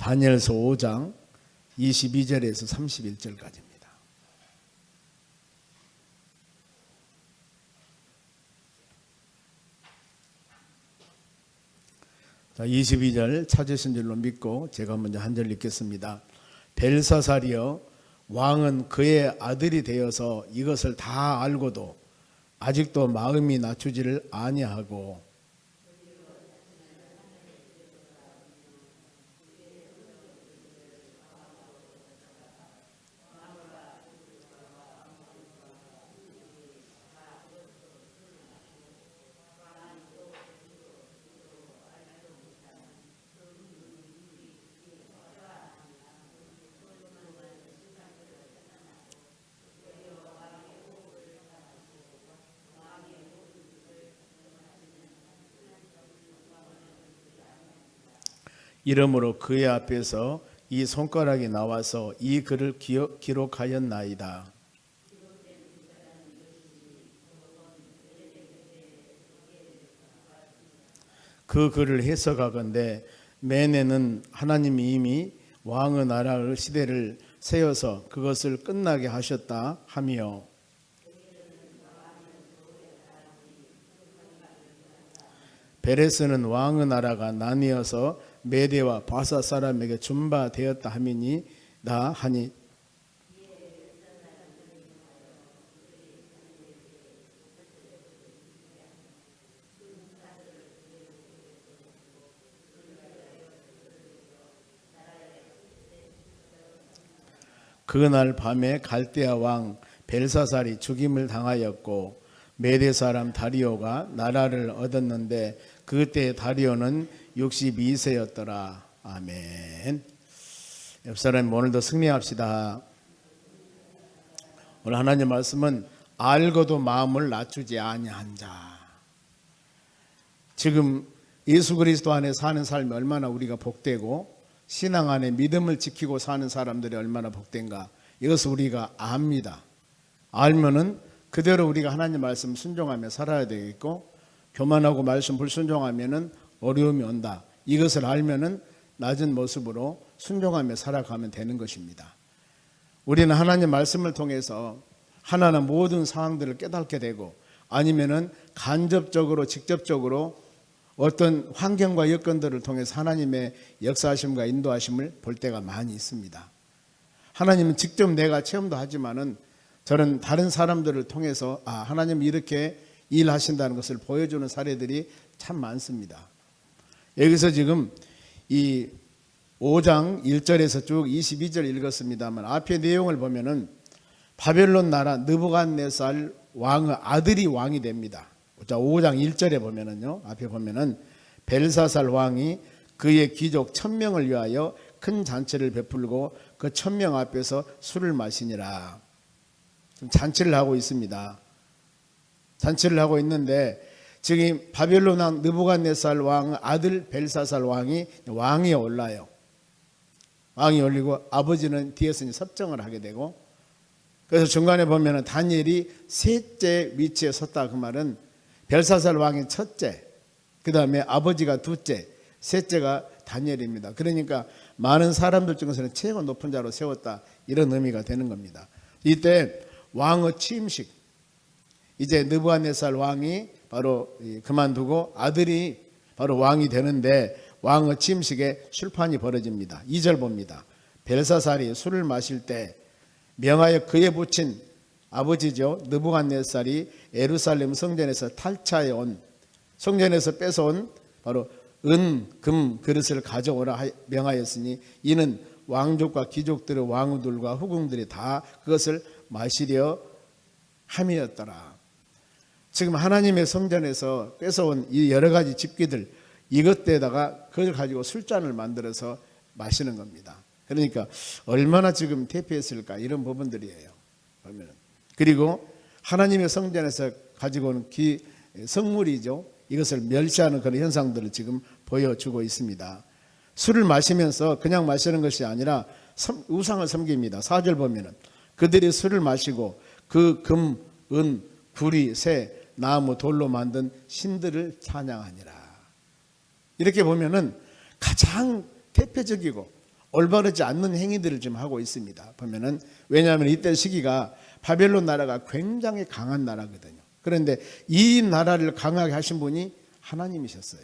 다니엘서 5장 22절에서 31절까지입니다. 자, 22절 찾으신 줄로 믿고 제가 먼저 한 절 읽겠습니다. 벨사살이여, 왕은 그의 아들이 되어서 이것을 다 알고도 아직도 마음이 낮추지를 아니하고 이러므로 그의 앞에서 이 손가락이 나와서 이 글을 기록하였나이다. 그 글을 해석하건대 매네는 하나님이 이미 왕의 나라의 시대를 세워서 그것을 끝나게 하셨다 하며, 베레스는 왕의 나라가 나뉘어서 메대와 바사 사람에게 준바되었다 함이니다 하니, 그날 밤에 갈대아 왕 벨사살이 죽임을 당하였고 메대 사람 다리오가 나라를 얻었는데 그때 다리오는 62세였더라. 아멘. 옆 사람 오늘도 승리합시다. 오늘 하나님 말씀은 알고도 마음을 낮추지 아니한 자. 지금 예수 그리스도 안에 사는 삶이 얼마나 우리가 복되고 신앙 안에 믿음을 지키고 사는 사람들이 얼마나 복된가, 이것을 우리가 압니다. 알면은 그대로 우리가 하나님 말씀 순종하며 살아야 되겠고, 교만하고 말씀 불순종하면은 어려움이 온다. 이것을 알면은 낮은 모습으로 순종하며 살아가면 되는 것입니다. 우리는 하나님 말씀을 통해서 하나는 모든 상황들을 깨닫게 되고, 아니면은 간접적으로 직접적으로 어떤 환경과 여건들을 통해서 하나님의 역사하심과 인도하심을 볼 때가 많이 있습니다. 하나님은 직접 내가 체험도 하지만은 저는 다른 사람들을 통해서 하나님이 이렇게 일하신다는 것을 보여주는 사례들이 참 많습니다. 여기서 지금 이 5장 1절에서 쭉 22절 읽었습니다만, 앞의 내용을 보면은 바벨론 나라 느부갓네살 왕의 아들이 왕이 됩니다. 자, 5장 1절에 보면은요, 앞에 보면은 벨사살 왕이 그의 귀족 1000명을 위하여 큰 잔치를 베풀고 그 1000명 앞에서 술을 마시니라. 잔치를 하고 있습니다. 잔치를 하고 있는데 지금 바벨론 왕 느부갓네살 왕 아들 벨사살 왕이 올라요. 왕이 올리고 아버지는 뒤에서 섭정을 하게 되고, 그래서 중간에 보면은 다니엘이 셋째 위치에 섰다. 그 말은 벨사살 왕이 첫째, 그 다음에 아버지가 둘째, 셋째가 다니엘입니다. 그러니까 많은 사람들 중에서는 최고 높은 자로 세웠다, 이런 의미가 되는 겁니다. 이때 왕의 취임식, 이제 느부갓네살 왕이 바로 그만두고 아들이 바로 왕이 되는데, 왕의 취임식에 술판이 벌어집니다. 2절 봅니다. 벨사살이 술을 마실 때 명하여 그에 붙인 아버지죠, 느부갓네살이 예루살렘 성전에서 탈취해 온, 성전에서 뺏어온 바로 은, 금 그릇을 가져오라 명하였으니 이는 왕족과 귀족들의 왕후들과 후궁들이 다 그것을 마시려 함이었더라. 지금 하나님의 성전에서 뺏어온 이 여러 가지 집기들, 이것에다가 그걸 가지고 술잔을 만들어서 마시는 겁니다. 그러니까 얼마나 지금 대피했을까, 이런 부분들이에요. 보면은. 그리고 하나님의 성전에서 가지고 온 성물이죠, 이것을 멸시하는 그런 현상들을 지금 보여주고 있습니다. 술을 마시면서 그냥 마시는 것이 아니라 우상을 섬깁니다. 4절 보면은 그들이 술을 마시고 그 금, 은, 구리, 새, 나무, 돌로 만든 신들을 찬양하니라. 이렇게 보면은 가장 대표적이고 올바르지 않는 행위들을 좀 하고 있습니다. 보면은 왜냐하면 이때 시기가 바벨론 나라가 굉장히 강한 나라거든요. 그런데 이 나라를 강하게 하신 분이 하나님이셨어요.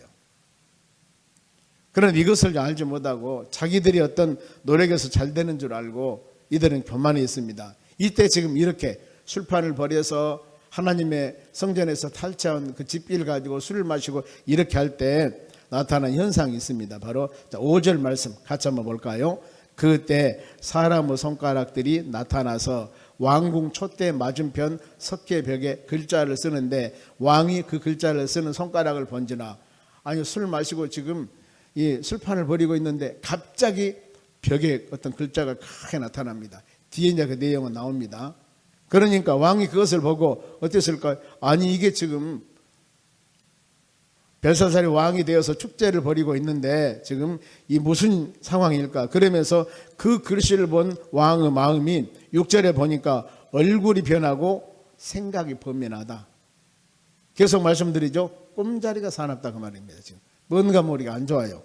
그런데 이것을 알지 못하고 자기들이 어떤 노력에서 잘 되는 줄 알고 이들은 교만이 있습니다. 이때 지금 이렇게 술판을 벌여서 하나님의 성전에서 탈취한 그 집비를 가지고 술을 마시고 이렇게 할 때 나타난 현상이 있습니다. 바로 5절 말씀 같이 한번 볼까요? 그때 사람의 손가락들이 나타나서 왕궁 촛대 맞은편 석계벽에 글자를 쓰는데 왕이 그 글자를 쓰는 손가락을 번지나, 아니 술 마시고 지금 이 술판을 벌이고 있는데 갑자기 벽에 어떤 글자가 크게 나타납니다. 뒤에 이제 그 내용은 나옵니다. 그러니까 왕이 그것을 보고 어땠을까요? 아니 이게 지금 벨사살이 왕이 되어서 축제를 벌이고 있는데 지금 이 무슨 상황일까? 그러면서 그 글씨를 본 왕의 마음이 6절에 보니까 얼굴이 변하고 생각이 번민하다. 계속 말씀드리죠. 꿈자리가 사납다 그 말입니다. 지금 뭔가 머리가 안 좋아요.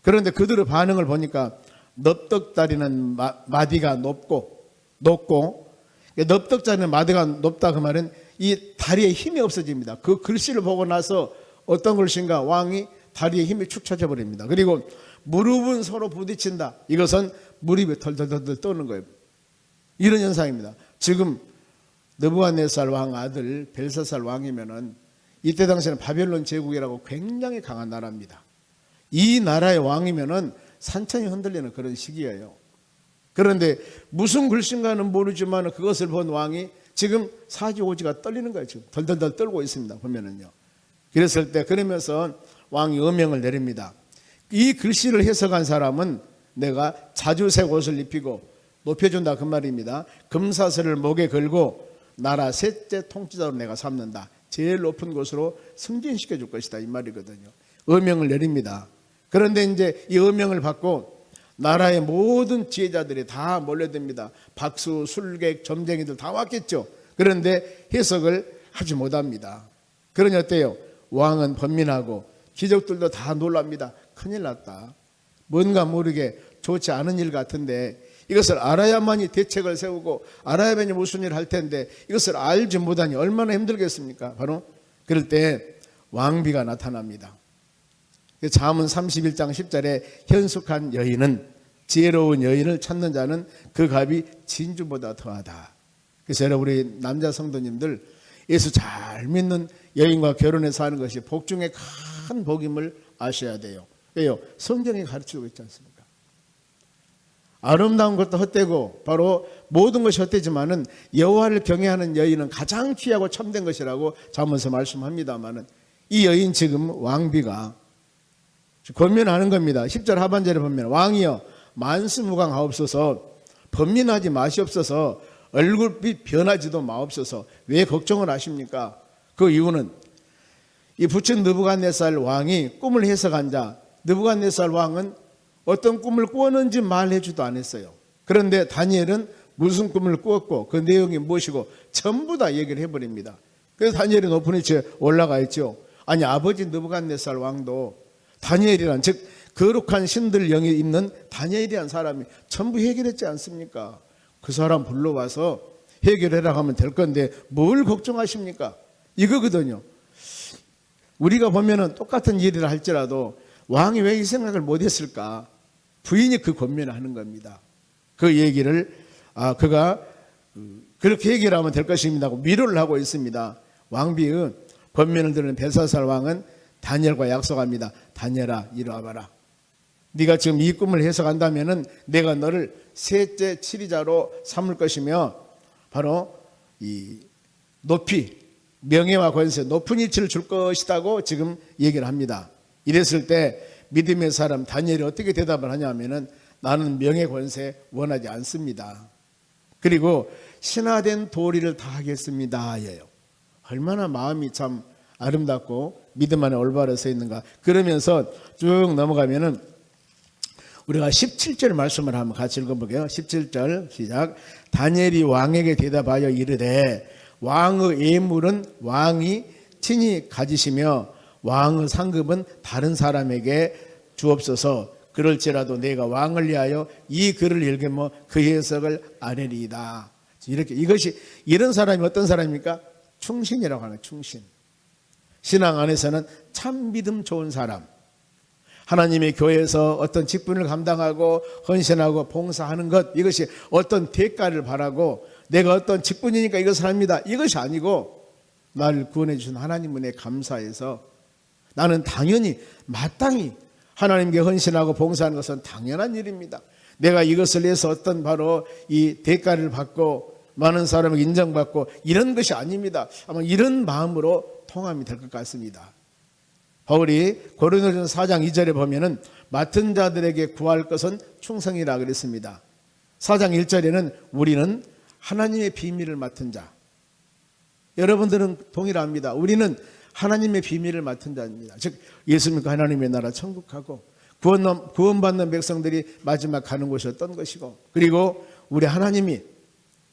그런데 그들의 반응을 보니까 넙떡다리는 마디가 높고 넙떡다리는 마디가 높다 그 말은 이 다리에 힘이 없어집니다. 그 글씨를 보고 나서 어떤 글씨인가 왕이 다리에 힘이 축 처져 버립니다. 그리고 무릎은 서로 부딪힌다. 이것은 무릎이 덜덜덜 떠는 거예요. 이런 현상입니다. 지금 느부갓네살 왕 아들 벨사살 왕이면은 이때 당시에는 바벨론 제국이라고 굉장히 강한 나라입니다. 이 나라의 왕이면은 산천이 흔들리는 그런 시기예요. 그런데 무슨 글씨인가는 모르지만 그것을 본 왕이 지금 사지오지가 떨리는 거예요. 지금 덜덜덜 떨고 있습니다. 보면은요. 그랬을 때 그러면서 왕이 어명을 내립니다. 이 글씨를 해석한 사람은 내가 자주색 옷을 입히고 높여준다 그 말입니다. 금사슬을 목에 걸고 나라 셋째 통치자로 내가 삼는다. 제일 높은 곳으로 승진시켜 줄 것이다 이 말이거든요. 어명을 내립니다. 그런데 이제 이 어명을 받고 나라의 모든 지혜자들이 다 몰려듭니다. 박수, 술객, 점쟁이들 다 왔겠죠. 그런데 해석을 하지 못합니다. 그러니 어때요? 왕은 번민하고 귀족들도 다 놀랍니다. 큰일 났다. 뭔가 모르게 좋지 않은 일 같은데 이것을 알아야만이 대책을 세우고 알아야만이 무슨 일을 할 텐데 이것을 알지 못하니 얼마나 힘들겠습니까? 바로 그럴 때 왕비가 나타납니다. 잠언 31장 10절에 현숙한 여인은 지혜로운 여인을 찾는 자는 그 값이 진주보다 더하다. 그래서 여러분 우리 남자 성도님들 예수 잘 믿는 여인과 결혼해서 하는 것이 복 중에 큰 복임을 아셔야 돼요. 왜요? 성경이 가르치고 있지 않습니까? 아름다운 것도 헛되고 바로 모든 것이 헛되지만은 여호와를 경외하는 여인은 가장 귀하고 참된 것이라고 잠언서 말씀합니다만은 이 여인 지금 왕비가 권면하는 겁니다. 10절 하반절에 보면 왕이여 만수무강하옵소서 번민하지 마시옵소서 얼굴빛 변하지도 마옵소서. 왜 걱정을 하십니까? 그 이유는 이 부친 느부갓네살 왕이 꿈을 해석한 자 느부갓네살 왕은 어떤 꿈을 꾸었는지 말해주도 않았어요. 그런데 다니엘은 무슨 꿈을 꾸었고 그 내용이 무엇이고 전부 다 얘기를 해버립니다. 그래서 다니엘이 높은 위치에 올라가 있죠. 아니 아버지 느부갓네살 왕도 다니엘이란 즉 거룩한 신들 영이 있는 다니엘이란 사람이 전부 해결했지 않습니까? 그 사람 불러와서 해결해라 하면 될 건데 뭘 걱정하십니까? 이거거든요. 우리가 보면은 똑같은 일이라 할지라도 왕이 왜 이 생각을 못했을까? 부인이 그 권면을 하는 겁니다. 그 얘기를 그가 그렇게 얘기를 하면 될 것입니다 하고 위로를 하고 있습니다. 왕비의 권면을 들은 벨사살 왕은 다니엘과 약속합니다. 다니엘아 이리 와봐라. 네가 지금 이 꿈을 해석한다면은 내가 너를 셋째 치리자로 삼을 것이며 바로 이 높이 명예와 권세 높은 위치를 줄 것이라고 지금 얘기를 합니다. 이랬을 때 믿음의 사람 다니엘이 어떻게 대답을 하냐면은 나는 명예 권세 원하지 않습니다. 그리고 신화된 도리를 다 하겠습니다. 예요. 얼마나 마음이 참 아름답고 믿음 안에 올바로 서 있는가. 그러면서 쭉 넘어가면은 우리가 17절 말씀을 한번 같이 읽어볼게요. 17절 시작. 다니엘이 왕에게 대답하여 이르되 왕의 예물은 왕이 친히 가지시며 왕의 상급은 다른 사람에게 주옵소서. 그럴지라도 내가 왕을 위하여 이 글을 읽으며 그 해석을 아뢰리이다. 이렇게, 이것이, 이런 사람이 어떤 사람입니까? 충신이라고 하는 충신. 신앙 안에서는 참 믿음 좋은 사람. 하나님의 교회에서 어떤 직분을 감당하고 헌신하고 봉사하는 것, 이것이 어떤 대가를 바라고 내가 어떤 직분이니까 이것을 합니다, 이것이 아니고 나를 구원해 주신 하나님 은혜에 감사해서 나는 당연히 마땅히 하나님께 헌신하고 봉사하는 것은 당연한 일입니다. 내가 이것을 위해서 어떤 바로 이 대가를 받고 많은 사람에게 인정받고 이런 것이 아닙니다. 아마 이런 마음으로 통함이 될 것 같습니다. 바울이 고린도전서 4장 2절에 보면은 맡은 자들에게 구할 것은 충성이라 그랬습니다. 4장 1절에는 우리는 하나님의 비밀을 맡은 자. 여러분들은 동일합니다. 우리는 하나님의 비밀을 맡은 자입니다. 즉 예수 믿고 하나님의 나라 천국하고 구원받는 백성들이 마지막 가는 곳이었던 것이고, 그리고 우리 하나님이,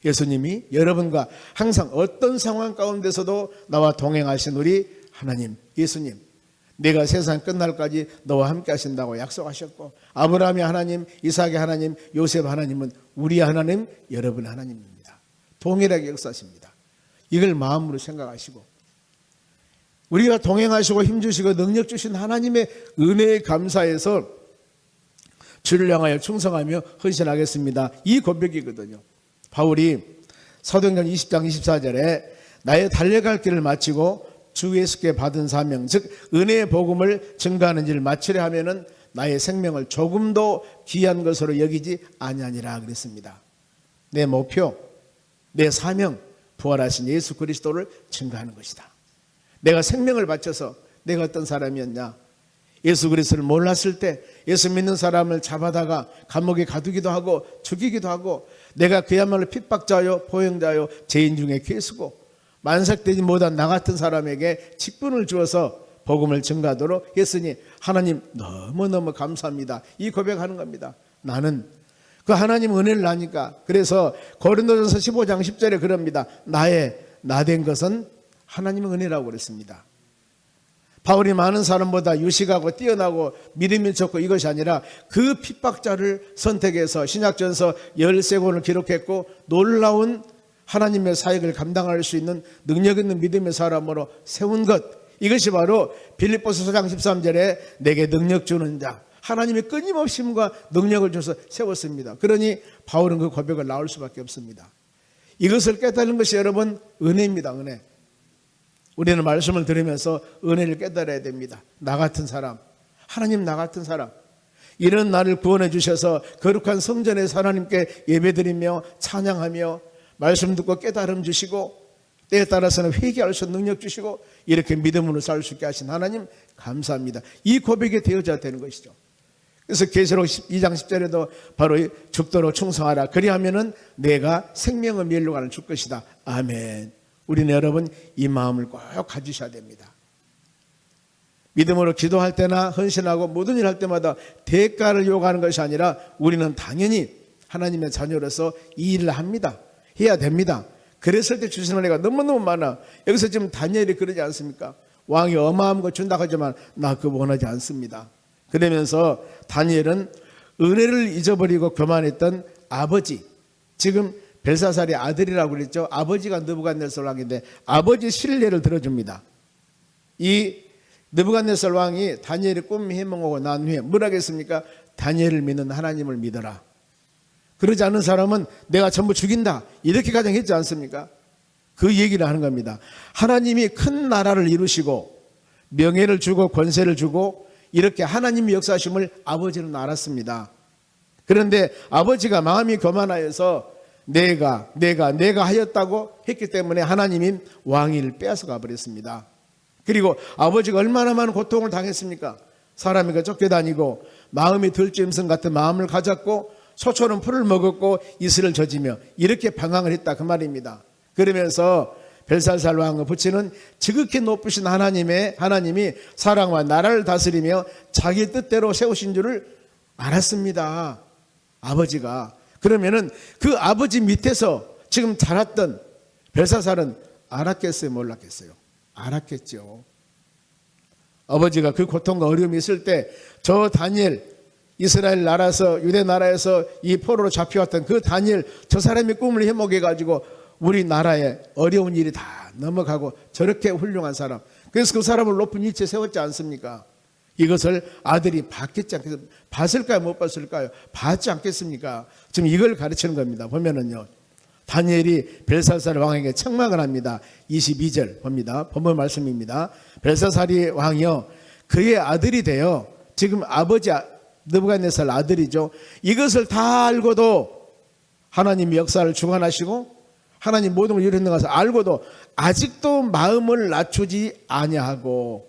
예수님이 여러분과 항상 어떤 상황 가운데서도 나와 동행하신 우리 하나님, 예수님, 내가 세상 끝날까지 너와 함께 하신다고 약속하셨고, 아브라함의 하나님, 이삭의 하나님, 요셉 하나님은 우리 하나님, 여러분의 하나님입니다. 동일하게 역사하십니다. 이걸 마음으로 생각하시고, 우리가 동행하시고 힘주시고 능력 주신 하나님의 은혜에 감사해서 주를 향하여 충성하며 헌신하겠습니다, 이 고백이거든요. 바울이 사도행전 20장 24절에 나의 달려갈 길을 마치고 주 예수께 받은 사명, 즉 은혜의 복음을 증거하는 일을 마치려 하면은 나의 생명을 조금도 귀한 것으로 여기지 아니하니라 그랬습니다. 내 목표, 내 사명, 부활하신 예수 그리스도를 증거하는 것이다. 내가 생명을 바쳐서 내가 어떤 사람이었냐, 예수 그리스도를 몰랐을 때 예수 믿는 사람을 잡아다가 감옥에 가두기도 하고 죽이기도 하고, 내가 그야말로 핍박자요 포형자요 죄인 중에 괴수고 만삭되지 못한 나 같은 사람에게 직분을 주어서 복음을 증거하도록 했으니 하나님 너무너무 감사합니다, 이 고백하는 겁니다. 나는 그 하나님 은혜를 아니까. 그래서 고린도전서 15장 10절에 그럽니다. 나 된 것은 하나님의 은혜라고 그랬습니다. 바울이 많은 사람보다 유식하고 뛰어나고 믿음이 좋고 이것이 아니라 그 핍박자를 선택해서 신약전서 13권을 기록했고 놀라운 하나님의 사역을 감당할 수 있는 능력 있는 믿음의 사람으로 세운 것, 이것이 바로 빌립보서 4장 13절에 내게 능력 주는 자, 하나님의 끊임없이 힘과 능력을 줘서 세웠습니다. 그러니 바울은 그 고백을 나올 수밖에 없습니다. 이것을 깨달은 것이 여러분 은혜입니다. 은혜. 우리는 말씀을 들으면서 은혜를 깨달아야 됩니다. 나 같은 사람, 하나님 나 같은 사람, 이런 나를 구원해 주셔서 거룩한 성전에서 하나님께 예배드리며 찬양하며 말씀 듣고 깨달음 주시고 때에 따라서는 회개할 수 있는 능력 주시고 이렇게 믿음으로 살 수 있게 하신 하나님 감사합니다. 이 고백이 되어져야 되는 것이죠. 그래서 계시록 2장 10절에도 바로 죽도록 충성하라. 그리하면은 내가 생명의 멸류관을 줄 것이다. 아멘. 우리는 여러분 이 마음을 꼭 가지셔야 됩니다. 믿음으로 기도할 때나 헌신하고 모든 일 할 때마다 대가를 요구하는 것이 아니라 우리는 당연히 하나님의 자녀로서 이 일을 합니다. 해야 됩니다. 그랬을 때 주시는 은혜가 너무너무 많아. 여기서 지금 다니엘이 그러지 않습니까? 왕이 어마어마한 거 준다고 하지만 나 그거 원하지 않습니다. 그러면서 다니엘은 은혜를 잊어버리고 교만했던 아버지, 지금 벨사살의 아들이라고 그랬죠. 아버지가 느부갓네살 왕인데 아버지 신뢰를 들어줍니다. 이 느부갓네살 왕이 다니엘의 꿈 해몽하고 난 후에 뭐라 했습니까? 다니엘을 믿는 하나님을 믿어라. 그러지 않은 사람은 내가 전부 죽인다, 이렇게 가정했지 않습니까? 그 얘기를 하는 겁니다. 하나님이 큰 나라를 이루시고 명예를 주고 권세를 주고 이렇게 하나님의 역사심을 아버지는 알았습니다. 그런데 아버지가 마음이 교만하여서 내가 하였다고 했기 때문에 하나님이 왕위를 빼앗아 가버렸습니다. 그리고 아버지가 얼마나 많은 고통을 당했습니까? 사람에게 쫓겨다니고 마음이 들짐승 같은 마음을 가졌고 소처럼 풀을 먹었고 이슬을 젖으며 이렇게 방황을 했다, 그 말입니다. 그러면서 벨사살 왕의 부친은 지극히 높으신 하나님이 사랑과 나라를 다스리며 자기 뜻대로 세우신 줄을 알았습니다, 아버지가. 그러면은 그 아버지 밑에서 지금 자랐던 벨사살은 알았겠어요, 몰랐겠어요? 알았겠죠. 아버지가 그 고통과 어려움이 있을 때 저 다니엘 이스라엘 나라에서 유대 나라에서 이 포로로 잡혀왔던 그 다니엘, 저 사람의 꿈을 해먹여 가지고 우리나라의 어려운 일이 다 넘어가고 저렇게 훌륭한 사람, 그래서 그 사람을 높은 위치에 세웠지 않습니까? 이것을 아들이 봤겠지 않겠습니까? 봤을까요? 못 봤을까요? 봤지 않겠습니까? 지금 이걸 가르치는 겁니다. 보면은요, 다니엘이 벨사살 왕에게 책망을 합니다. 22절 봅니다. 본문 말씀입니다. 벨사살이 왕이요, 그의 아들이 되어, 지금 아버지 느부갓네살 아들이죠, 이것을 다 알고도 하나님이 역사를 주관하시고 하나님 모든 걸 이루는 것을 알고도 아직도 마음을 낮추지 아니하고,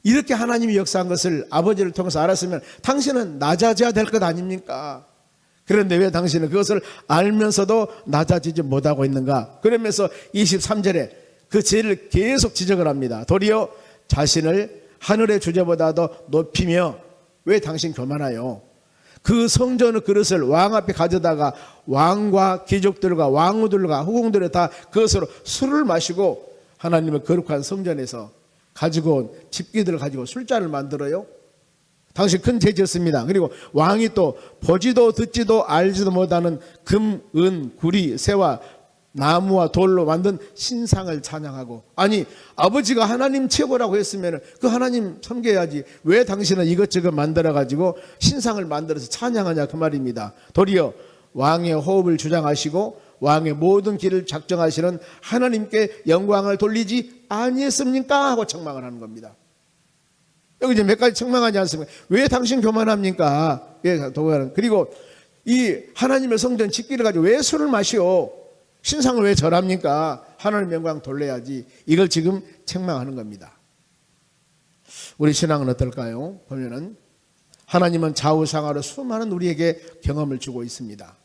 이렇게 하나님이 역사한 것을 아버지를 통해서 알았으면 당신은 낮아져야 될 것 아닙니까? 그런데 왜 당신은 그것을 알면서도 낮아지지 못하고 있는가? 그러면서 23절에 그 죄를 계속 지적을 합니다. 도리어 자신을 하늘의 주제보다도 높이며, 왜 당신 교만하요? 그 성전의 그릇을 왕 앞에 가져다가 왕과 귀족들과 왕후들과 후궁들이 다 그것으로 술을 마시고 하나님의 거룩한 성전에서 가지고 온 집기들을 가지고 술잔을 만들어요? 당신 큰 죄 지었습니다. 그리고 왕이 또 보지도 듣지도 알지도 못하는 금, 은, 구리, 새와 나무와 돌로 만든 신상을 찬양하고, 아니 아버지가 하나님 최고라고 했으면 그 하나님 섬겨야지, 왜 당신은 이것저것 만들어 가지고 신상을 만들어서 찬양하냐, 그 말입니다. 도리어 왕의 호흡을 주장하시고 왕의 모든 길을 작정하시는 하나님께 영광을 돌리지 아니했습니까? 하고 책망을 하는 겁니다. 여기 이제 몇 가지 책망하지 않습니까? 왜 당신 교만합니까? 그리고 이 하나님의 성전 짓기를 가지고 왜 술을 마시오? 신상을 왜 절합니까? 하나님의 영광 돌려야지. 이걸 지금 책망하는 겁니다. 우리 신앙은 어떨까요? 보면은 하나님은 좌우상하로 수많은 우리에게 경험을 주고 있습니다.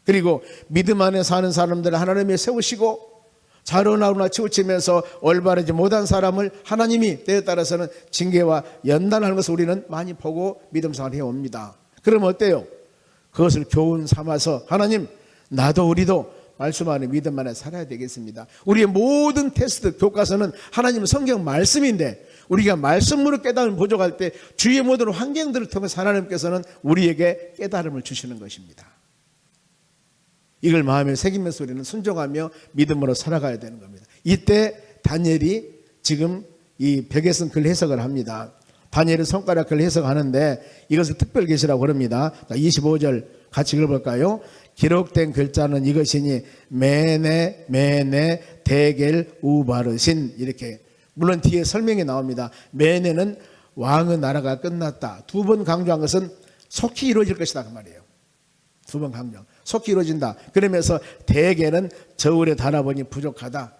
그리고 믿음 안에 사는 사람들을 하나님이 세우시고, 자로나로나 치우치면서 올바르지 못한 사람을 하나님이 때에 따라서는 징계와 연단하는 것을 우리는 많이 보고 믿음 생활을 해옵니다. 그럼 어때요? 그것을 교훈 삼아서 하나님, 나도 우리도 말씀 안에 믿음 안에 살아야 되겠습니다. 우리의 모든 테스트, 교과서는 하나님의 성경 말씀인데, 우리가 말씀으로 깨달음을 부족할 때 주위의 모든 환경들을 통해서 하나님께서는 우리에게 깨달음을 주시는 것입니다. 이걸 마음에 새기면서 우리는 순종하며 믿음으로 살아가야 되는 겁니다. 이때 다니엘이 지금 이 벽에 쓴 글 해석을 합니다. 다니엘의 손가락 글 해석하는데 이것을 특별 계시라고 그럽니다. 25절 같이 읽어볼까요? 기록된 글자는 이것이니 메네 메네 데겔 우바르신, 이렇게, 물론 뒤에 설명이 나옵니다. 메네는 왕의 나라가 끝났다. 두 번 강조한 것은 속히 이루어질 것이다, 그 말이에요. 두 번 강조, 속히 이루어진다. 그러면서 대개는 저울에 달아보니 부족하다.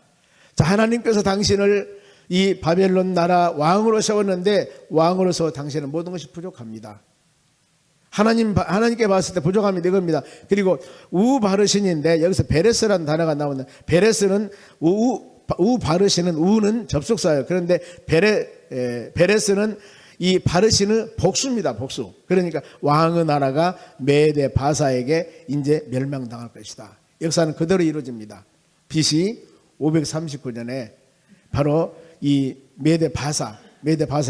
자, 하나님께서 당신을 이 바벨론 나라 왕으로 세웠는데 왕으로서 당신은 모든 것이 부족합니다. 하나님께 봤을 때 부족합니다, 이겁니다. 그리고 우바르신인데 여기서 베레스라는 단어가 나오는데, 베레스는 우바르신은 우는 접속사예요. 그런데 베레스는 이 바르신의 복수입니다, 복수. 그러니까 왕의 나라가 메대 바사에게 이제 멸망당할 것이다. 역사는 그대로 이루어집니다. BC 539년에 바로 이 메대 바사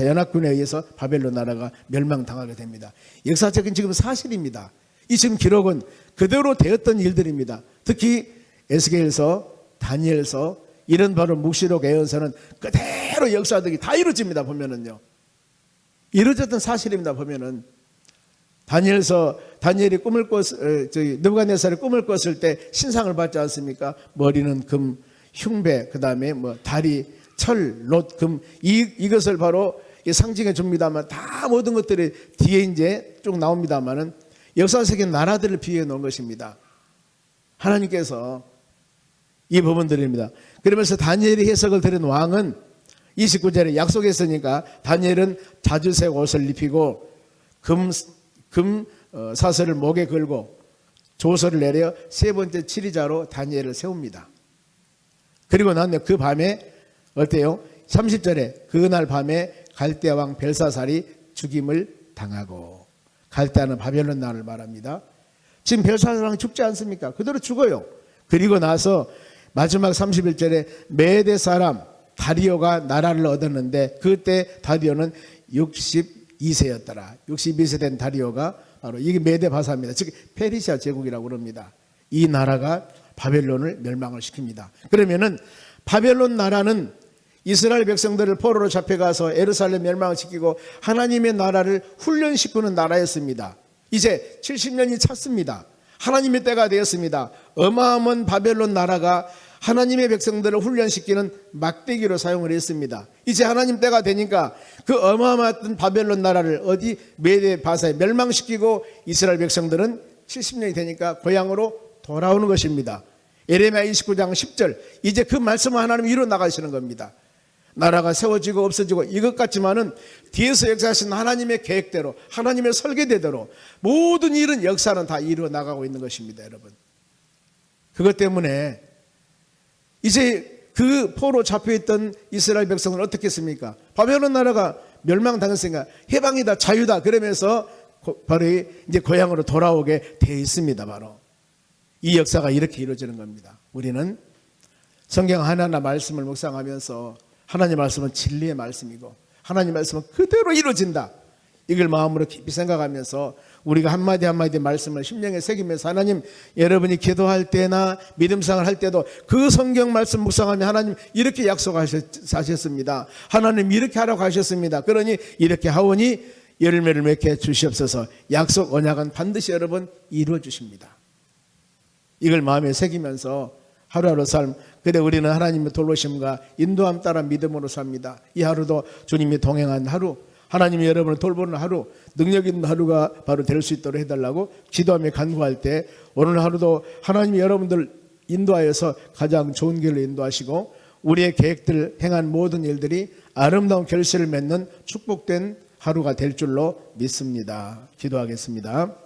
연합군에 의해서 바벨론 나라가 멸망당하게 됩니다. 역사적인 지금 사실입니다. 이 지금 기록은 그대로 되었던 일들입니다. 특히 에스겔서, 다니엘서, 이런 바로 묵시록, 예언서는 그대로 역사들이 다 이루어집니다. 보면은요, 이루어졌던 사실입니다. 보면은 다니엘이 꿈을 느부갓네살이 꿈을 꿨을 때 신상을 받지 않습니까? 머리는 금, 흉배, 그 다음에 뭐 다리, 철, 롯, 금, 이것을 바로 상징해 줍니다만, 다 모든 것들이 뒤에 이제 쭉 나옵니다만은 역사적인 나라들을 비유해 놓은 것입니다. 하나님께서 이 부분들입니다. 그러면서 다니엘이 해석을 드린 왕은 29절에 약속했으니까 다니엘은 자주색 옷을 입히고 금 사슬을 목에 걸고 조서를 내려 세 번째 치리자로 다니엘을 세웁니다. 그리고 난 그 밤에 어때요? 30절에 그날 밤에 갈대아 왕 벨사살이 죽임을 당하고, 갈대아는 바벨론 나라를 말합니다. 지금 벨사살 왕 죽지 않습니까? 그대로 죽어요. 그리고 나서 마지막 31절에 메대 사람 다리오가 나라를 얻었는데, 그때 다리오는 62 2세였더라. 62세 된 다리오가 바로 이게 메데 바사입니다. 즉 페르시아 제국이라고 그럽니다. 이 나라가 바벨론을 멸망을 시킵니다. 그러면은 바벨론 나라는 이스라엘 백성들을 포로로 잡혀가서 예루살렘 멸망을 시키고 하나님의 나라를 훈련시키는 나라였습니다. 이제 70년이 찼습니다. 하나님의 때가 되었습니다. 어마어마한 바벨론 나라가 하나님의 백성들을 훈련시키는 막대기로 사용을 했습니다. 이제 하나님 때가 되니까 그 어마어마한 바벨론 나라를 어디 메데 바사에 멸망시키고 이스라엘 백성들은 70년이 되니까 고향으로 돌아오는 것입니다. 예레미야 29장 10절 이제 그 말씀을 하나님이 이루어 나가시는 겁니다. 나라가 세워지고 없어지고 이것 같지만은 뒤에서 역사하신 하나님의 계획대로 하나님의 설계대로 모든 일은 역사는 다 이루어 나가고 있는 것입니다. 여러분, 그것 때문에 이제 그 포로 잡혀있던 이스라엘 백성은 어떻게 했습니까? 바벨론 나라가 멸망당했으니까 해방이다, 자유다 그러면서 바로 이제 고향으로 돌아오게 되어 있습니다. 바로 이 역사가 이렇게 이루어지는 겁니다. 우리는 성경 하나하나 말씀을 묵상하면서 하나님 말씀은 진리의 말씀이고 하나님 말씀은 그대로 이루어진다. 이걸 마음으로 깊이 생각하면서 우리가 한마디 한마디 말씀을 심령에 새기면서 하나님, 여러분이 기도할 때나 믿음생활 할 때도 그 성경 말씀 묵상하면 하나님 이렇게 약속하셨습니다. 하나님 이렇게 하라고 하셨습니다. 그러니 이렇게 하오니 열매를 맺게 주시옵소서. 약속 언약은 반드시 여러분 이루어 주십니다. 이걸 마음에 새기면서 하루하루 삶, 그래 우리는 하나님의 돌보심과 인도함 따라 믿음으로 삽니다. 이 하루도 주님이 동행한 하루, 하나님이 여러분을 돌보는 하루, 능력 있는 하루가 바로 될 수 있도록 해달라고 기도하며 간구할 때 오늘 하루도 하나님이 여러분들 인도하여서 가장 좋은 길로 인도하시고 우리의 계획들 행한 모든 일들이 아름다운 결실을 맺는 축복된 하루가 될 줄로 믿습니다. 기도하겠습니다.